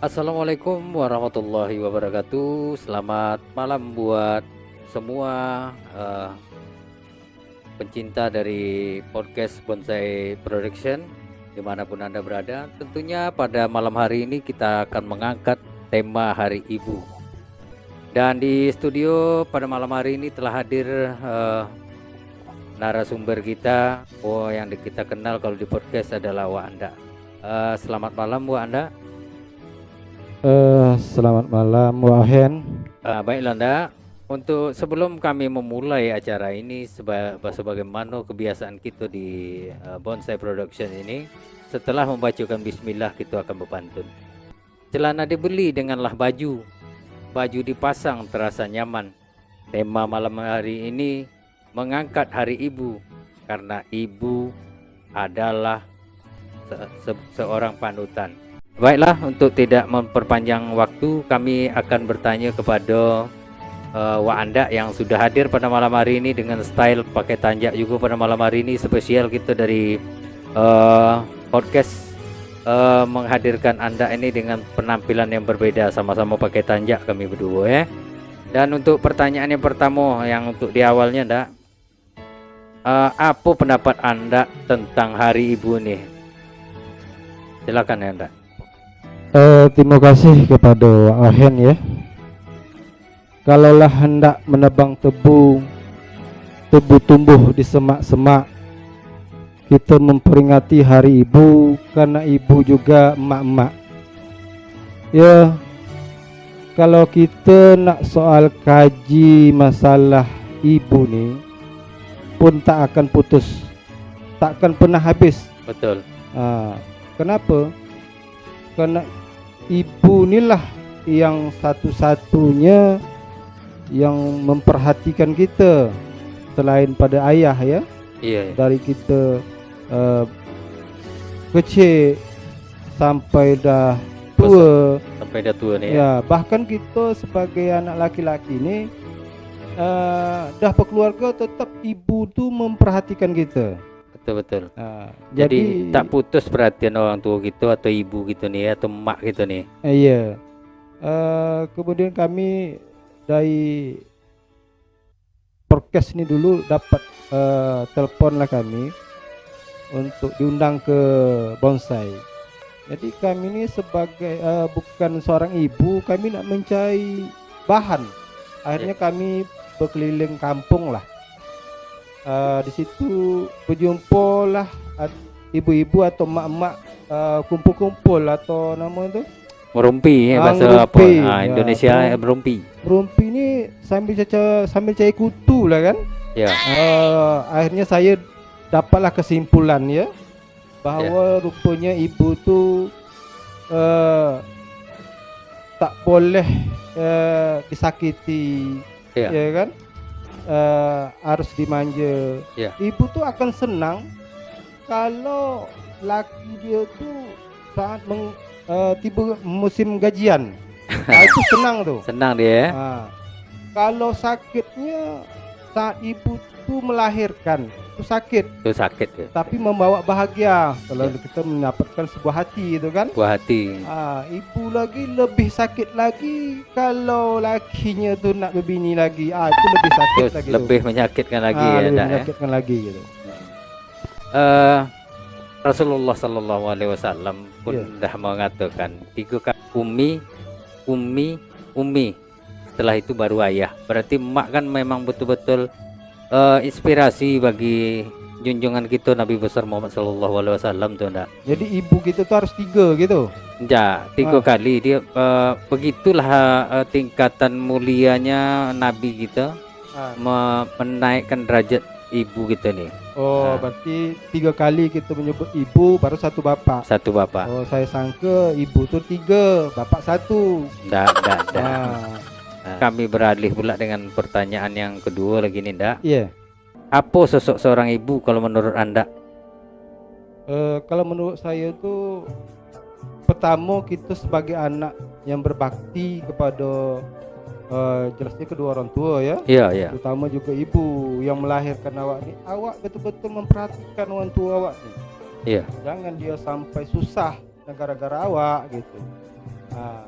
Assalamualaikum warahmatullahi wabarakatuh. Selamat malam buat semua pencinta dari podcast Bonsai Production dimanapun Anda berada. Tentunya pada malam hari ini kita akan mengangkat tema Hari Ibu. Dan di studio pada malam hari ini telah hadir narasumber kita, yang kita kenal kalau di podcast adalah Wak Anda. Selamat malam Wak Anda. Selamat malam Wahen. Baiklah Anda, untuk sebelum kami memulai acara ini, sebagaimana kebiasaan kita di Bonsai Production ini, setelah membacakan bismillah kita akan berpantun. Celana dibeli denganlah baju dipasang terasa nyaman. Tema malam hari ini mengangkat Hari Ibu, karena ibu adalah seorang panutan. Baiklah, untuk tidak memperpanjang waktu, kami akan bertanya kepada Wak Anda yang sudah hadir pada malam hari ini dengan style pakai tanjak juga pada malam hari ini. Spesial kita dari podcast menghadirkan Anda ini dengan penampilan yang berbeda, sama-sama pakai tanjak kami berdua ya. Dan untuk pertanyaan yang pertama, yang untuk di awalnya Ndak, apa pendapat Anda tentang Hari Ibu nih? Silakan ya Ndak. Terima kasih kepada Wahen ya. Kalaulah hendak menebang tebu tumbuh di semak-semak, kita memperingati Hari Ibu karena ibu juga emak-emak. Ya, kalau kita nak soal kaji masalah ibu nih pun tak akan putus, tak akan pernah habis. Betul. Kenapa? Karena ibu inilah yang satu-satunya yang memperhatikan kita selain pada ayah ya. Iya. Dari kita kecil sampai dah tua. Sampai dah tua nih ya. Bahkan kita sebagai anak laki-laki ini dah berkeluarga, tetap ibu tu memperhatikan kita. Betul. Jadi tak putus perhatian orang tua gitu atau ibu gitu nih atau emak gitu nih. Iya. Kemudian kami dari podcast ini dulu dapat telepon lah kami untuk diundang ke bonsai. Jadi kami ini sebagai bukan seorang ibu, kami nak mencari bahan. Akhirnya kami berkeliling kampung lah. Di situ berjumpa lah ibu-ibu atau emak-emak kumpul-kumpul atau nama itu merumpi bahasa ngerumpi. apa Indonesia merumpi. Merumpi ini sambil cari kutu lah kan Ya. Akhirnya saya dapatlah kesimpulan ya bahwa rupanya ibu tu tak boleh disakiti ya kan, harus dimanja. Ibu tuh akan senang kalau laki dia tuh saat tiba musim gajian. Itu senang tuh. Senang dia. Kalau sakitnya saat ibu tuh melahirkan, itu sakit. Itu sakit ya. Tapi membawa bahagia kalau kita mendapatkan sebuah hati itu kan. Sebuah hati. Ibu lagi lebih sakit lagi kalau lakinya tuh nak berbini lagi. Itu lebih sakit Terus lagi. Lebih menyakitkan lagi ya. Lebih menyakitkan lagi gitu. Rasulullah Sallallahu Alaihi Wasallam pun dah mengatakan 3 kali umi. Setelah itu baru ayah. Berarti emak kan memang betul-betul inspirasi bagi junjungan kita Nabi besar Muhammad Sallallahu Alaihi Wasallam tuh enggak. Jadi ibu kita tuh harus 3 gitu. Ya, 3 kali dia begitulah tingkatan mulianya Nabi kita menaikkan derajat ibu kita nih. Berarti 3 kali kita menyebut ibu baru 1 bapak. 1 bapak. Saya sangka ibu tuh 3, bapak 1. Enggak. Kami beralih pula dengan pertanyaan yang kedua lagi nih, Ndak. Iya. Apa sosok seorang ibu kalau menurut Anda? Kalau menurut saya tuh pertama kita sebagai anak yang berbakti kepada jelasnya kedua orang tua ya. Iya. Terutama juga ibu yang melahirkan awak ni. Awak betul-betul memperhatikan orang tua awak ni. Iya. Jangan dia sampai susah gara-gara awak gitu. Ah,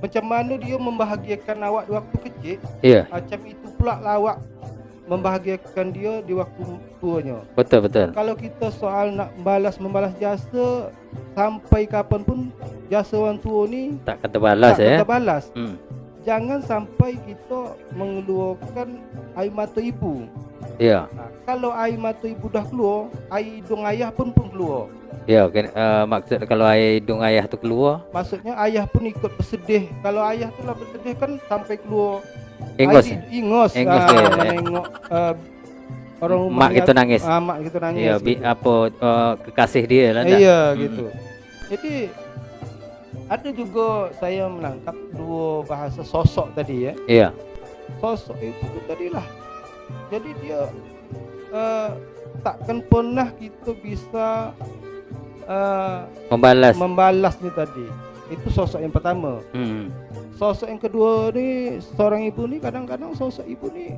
macam mana dia membahagiakan awak di waktu kecil, Iya, macam itu pula lah awak membahagiakan dia di waktu tuanya. betul betul. Kalau kita soal nak membalas jasa, sampai kapanpun jasa orang tua ni Tak kata balas tak ya. kita balas. Hmm. Jangan sampai kita mengeluarkan air mata ibu. Iya. Kalau air mata ibu dah keluar, air hidung ayah pun keluar. Ya, maksud kalau air hidung ayah tu keluar, Maksudnya ayah pun ikut bersedih. Kalau ayah tu lah bersedih kan sampai keluar ingos. air ingos. Ingos dia, Menengok orang rumah Mak kita nangis. mak kita nangis. Ya, gitu. apa kekasih dia lah. Iya gitu. Jadi ada juga saya menangkap dua bahasa sosok tadi ya. Iya. Sosok itu tadi lah. Jadi dia takkan pernah kita bisa Membalas. ni tadi. Itu sosok yang pertama. Hmm. Sosok yang kedua ni, seorang ibu ni kadang-kadang sosok ibu ni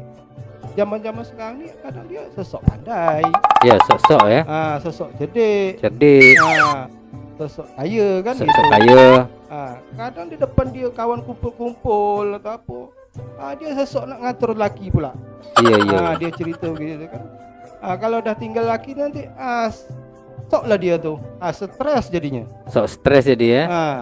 zaman-zaman sekarang ni kadang dia sosok pandai. Ya, sosok ya. Sosok cerdik. Cerdik, Sosok kaya kan sosok gitu. kaya. Kadang di depan dia kawan kumpul-kumpul atau apa. Dia sosok nak ngatur lelaki pula. Iya, iya. Dia cerita begitu kan. Kalau dah tinggal lelaki nanti sok lah dia tu. Stres jadinya. Sok stres jadi ya. Ah,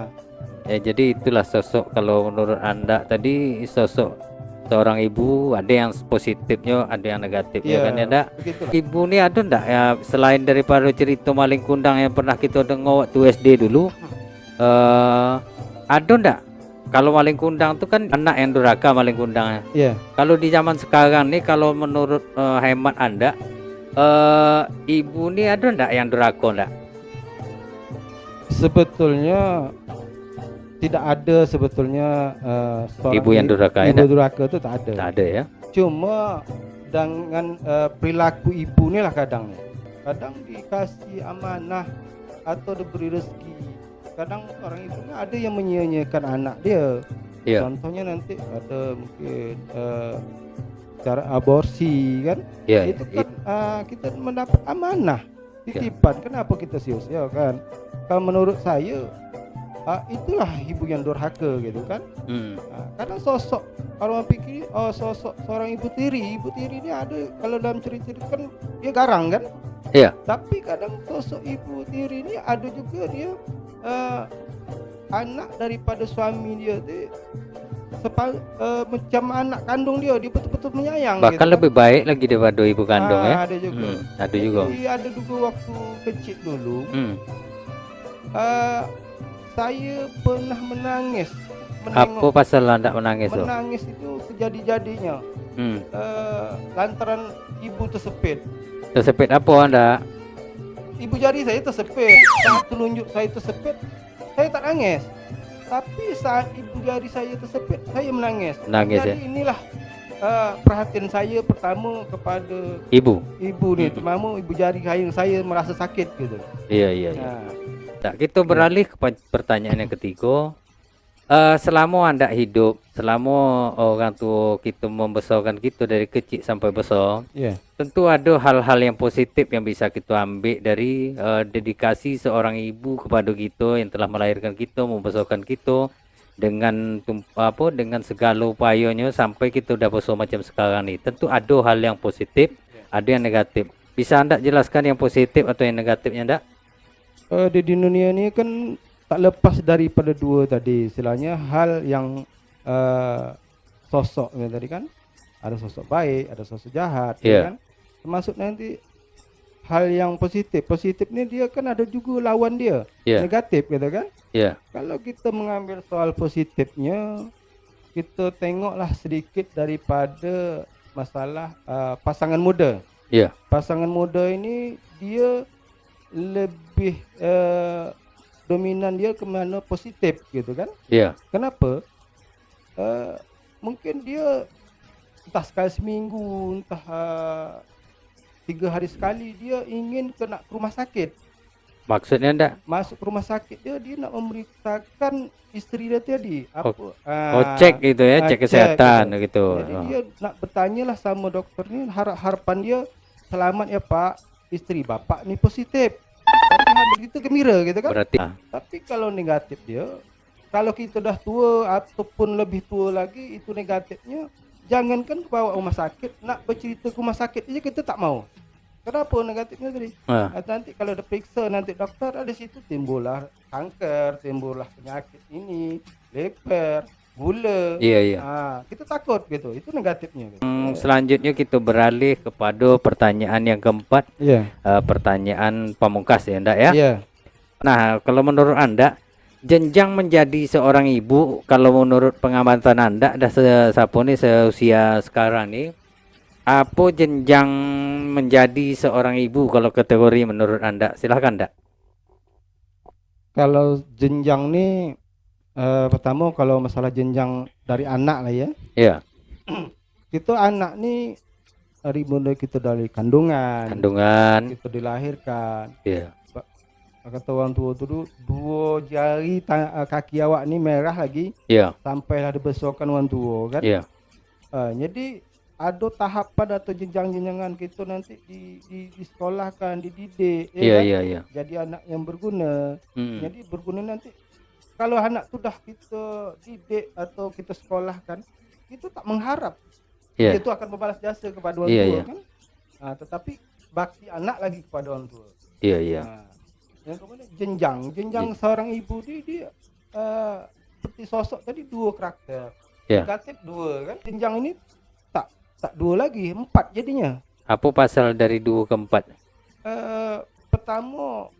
Jadi itulah sosok kalau menurut Anda tadi, sosok seorang ibu ada yang positifnya, ada yang negatifnya kan ya, Dak? begitulah. Ibu ni ada ndak ya, selain daripada cerita maling kundang yang pernah kita dengar waktu SD dulu, ada ndak? Kalau maling kundang tu kan anak yang durhaka maling kundangnya. Iya. Kalau di zaman sekarang nih, kalau menurut hemat Anda, ibu ni ada ndak yang durhaka ndak? Sebetulnya tidak ada sebetulnya seorang Ibu yang durhaka, ibu ya, durhaka tu tak ada. Tak ada ya? Cuma dengan perilaku ibu ni lah kadang dikasih amanah atau diberi rezeki. Kadang orang ibu ni ada yang menyia-nyiakan anak dia. Iya. Contohnya nanti ada mungkin cara aborsi kan. Iya. Itu kan kita mendapat amanah titipan. Kenapa kita sia-sia kan? Kalau menurut saya itulah ibu yang durhaka gitu kan. Kadang sosok kalau orang pikir sosok seorang ibu tiri ni ada, kalau dalam cerita kan dia garang kan. Iya. Tapi kadang sosok ibu tiri ni ada juga dia anak daripada suami dia tu macam anak kandung dia betul-betul menyayang. Bahkan gitu, lebih baik lagi daripada ibu kandung ya. Ada juga. Ada juga. Jadi ada juga waktu kecil dulu. Saya pernah menangis Apa pasal Anda menangis tu? menangis itu sejadi-jadinya lantaran ibu tersepit. Tersepit apa Anda? Ibu jari saya tersepit, saat telunjuk saya tersepit, saya tak nangis. Tapi saat ibu jari saya tersepit, saya menangis. Nangis Jadi ya? inilah perhatian saya pertama kepada Ibu. ibu ni, terutama ibu jari saya merasa sakit gitu. Iya, iya, iya. Tak, kita beralih ke pertanyaan yang ketiga. Selama Anda hidup, selama orang tua kita membesarkan kita dari kecil sampai besar, tentu ada hal-hal yang positif yang bisa kita ambil dari dedikasi seorang ibu kepada kita yang telah melahirkan kita, membesarkan kita dengan dengan segala upayanya sampai kita dah besar macam sekarang ni. Tentu ada hal yang positif, ada yang negatif. Bisa Anda jelaskan yang positif atau yang negatifnya, Anda? Di dunia ni kan tak lepas daripada dua tadi, istilahnya hal yang sosoknya tadi kan, ada sosok baik, ada sosok jahat, kan? Termasuk nanti hal yang positif ni dia kan ada juga lawan dia, negatif gitu kan. Kalau kita mengambil soal positifnya, kita tengoklah sedikit daripada masalah pasangan muda. Pasangan muda ini dia lebih dominan dia ke mana positif gitu kan. Kenapa? Mungkin dia entah sekali seminggu, entah 3 hari sekali dia ingin ke rumah sakit. Maksudnya ndak? Masuk ke rumah sakit dia nak memeriksakan isteri dia tadi. Cek gitu ya, cek kesehatan gitu. Jadi dia nak bertanyalah sama dokter ni, harapan dia selamat ya Pak, isteri bapak ni positif. Tapi begitu gembira gitu kan. Berarti tapi kalau negatif dia kalau kita dah tua ataupun lebih tua lagi, itu negatifnya. Jangankan bawa rumah sakit, nak bercerita ke rumah sakit aja kita tak mau. Kenapa negatifnya tadi? Nanti kalau diperiksa nanti doktor, ada situ timbullah kanker, timbullah penyakit ini, leper, gula. Iya. Kita takut gitu. Itu negatifnya. Gitu. Selanjutnya kita beralih kepada pertanyaan yang keempat. Pertanyaan pamungkas ya, Ndak ya? Iya. Nah, kalau menurut Anda, jenjang menjadi seorang ibu, kalau menurut pengamatan Anda, dah seusia sekarang nih, apa jenjang menjadi seorang ibu kalau kategori menurut Anda? Silahkan, Ndak. Kalau jenjang nih, pertama kalau masalah jenjang dari anak lah ya. Iya. Kita anak nih dari mulai kita dari kandungan, kita dilahirkan. Iya. Kata orang tua tu dua jari kaki awak ni merah lagi. Iya. Sampailah dibesarkan orang tua kan. Iya. Jadi ada tahapan atau jenjang-jenjangan kita nanti disekolahkan, dididik. Iya. Jadi anak yang berguna. Jadi berguna nanti. Kalau anak tu dah kita didik atau kita sekolahkan, kita tak mengharap dia tu akan membalas jasa kepada orang tua kan. Tetapi bakti anak lagi kepada orang tua. Iya. Yang kemudian jenjang seorang ibu dia seperti sosok tadi dua karakter. Negatif dua kan. Jenjang ini tak dua lagi, 4 jadinya. Apa pasal dari 2 ke 4? Pertama,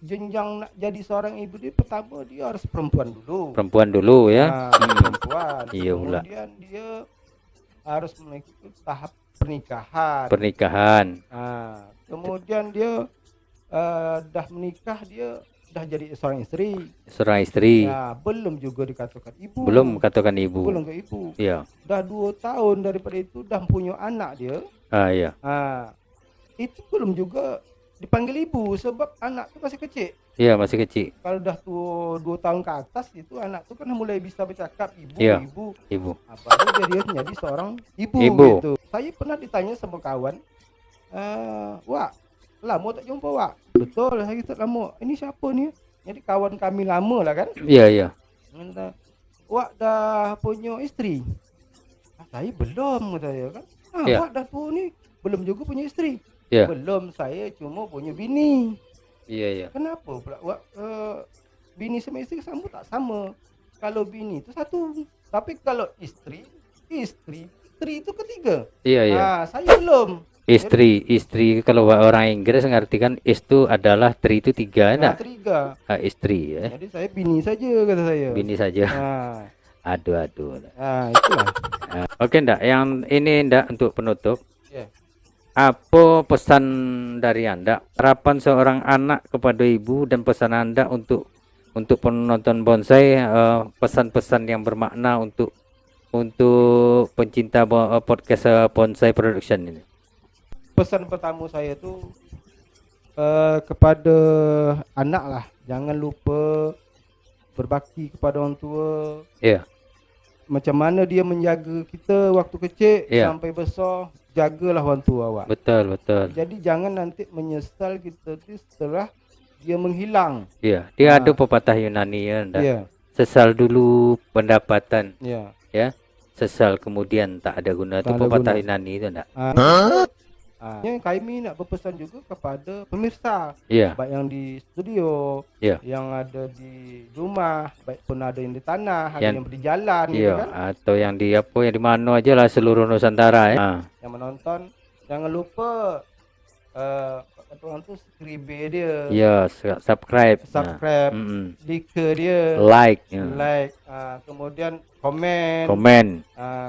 jenjang nak jadi seorang ibu dia, pertama dia harus perempuan dulu. Perempuan dulu ya. Perempuan. Iya pula. Kemudian dia harus mengikuti tahap pernikahan. Kemudian dia dah menikah, dia dah jadi seorang istri. Belum juga dikatakan ibu. Belum katakan ibu. Belum ke ibu. Iya. Dah 2 tahun daripada itu dah punya anak dia. Iya. Itu belum juga dipanggil ibu sebab anak tu masih kecil. Iya, masih kecil. Kalau dah 2 tahun ke atas itu anak tu kan mulai bisa bercakap ibu. Baru dia jadi seorang ibu. Gitu. Saya pernah ditanya sama kawan, Wak, lama tak jumpa Wak? Betul, saya tak lama. Ini siapa ni? Jadi kawan kami lama lah kan? Iya. Wak dah punya isteri? Saya belum, kata saya kan. Wak dah tua ni belum juga punya isteri? Belum, saya cuma punya bini. Iya. Kenapa pula Wak bini sama isteri sama tak sama? Kalau bini itu satu, tapi kalau isteri itu ketiga. Iya. Saya belum. Istri kalau orang Inggris ngerti kan, itu adalah tri itu 3 enggak? 3. Istri ya. Jadi saya bini saja, kata saya. Bini saja. Aduh. Itulah. Oke ndak, yang ini ndak untuk penutup. Apa pesan dari Anda, harapan seorang anak kepada ibu dan pesan Anda untuk penonton bonsai, pesan-pesan yang bermakna untuk pencinta podcast Bonsai Production ini. Pesan pertama saya tu kepada anak lah, jangan lupa berbakti kepada orang tua. Macam mana dia menjaga kita waktu kecil sampai besar, jagalah orang tua awak. Betul. Jadi jangan nanti menyesal kita setelah dia menghilang. Dia ada pepatah Yunani ya. Sesal dulu pendapatan. Sesal kemudian tak ada guna. Itu pepatah Yunani itu enggak? Kami nak berpesan juga kepada pemirsa, baik yang di studio, yang ada di rumah, baik pun ada yang di tanah, ada yang di jalan, kan? Atau yang di mana aja lah seluruh Nusantara. Yang menonton, jangan lupa orang tu subscribe dia. Subscribe. Like dia. Like. Kemudian komen.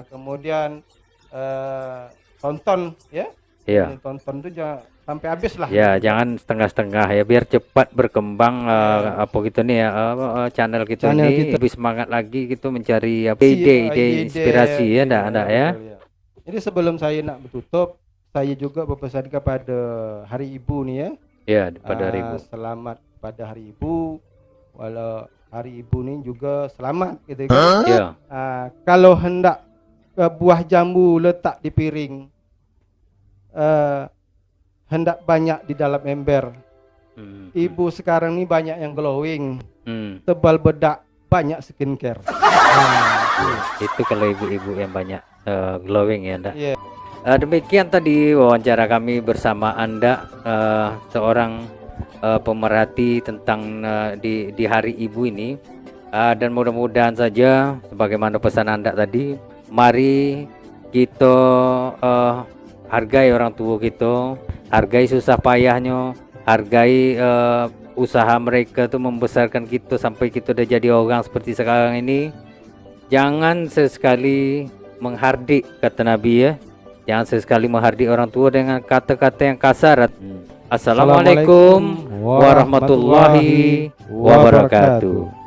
Kemudian tonton ya. Tonton tu jangan sampai habis lah. Jangan setengah-setengah ya, biar cepat berkembang channel kita ini. Lebih semangat lagi gitu mencari ide inspirasi ya. Jadi sebelum saya nak bertutup, saya juga berpesan kepada Hari Ibu ni pada Hari Ibu. Selamat pada Hari Ibu. Walau Hari Ibu ni juga selamat gitu kan. Kalau hendak buah jambu letak di piring, hendak banyak di dalam ember. Ibu sekarang ni banyak yang glowing, tebal bedak banyak skincare. Itu kalau ibu-ibu yang banyak glowing ya, Anda. Iya. Demikian tadi wawancara kami bersama Anda, seorang pemerhati tentang di Hari Ibu ini, dan mudah-mudahan saja sebagaimana pesan Anda tadi, mari kita hargai orang tua kita, hargai susah payahnya, hargai usaha mereka tuh membesarkan kita sampai kita udah jadi orang seperti sekarang ini. Jangan sesekali menghardik, kata Nabi ya. Jangan sesekali menghardik orang tua dengan kata-kata yang kasar. Assalamualaikum warahmatullahi wabarakatuh.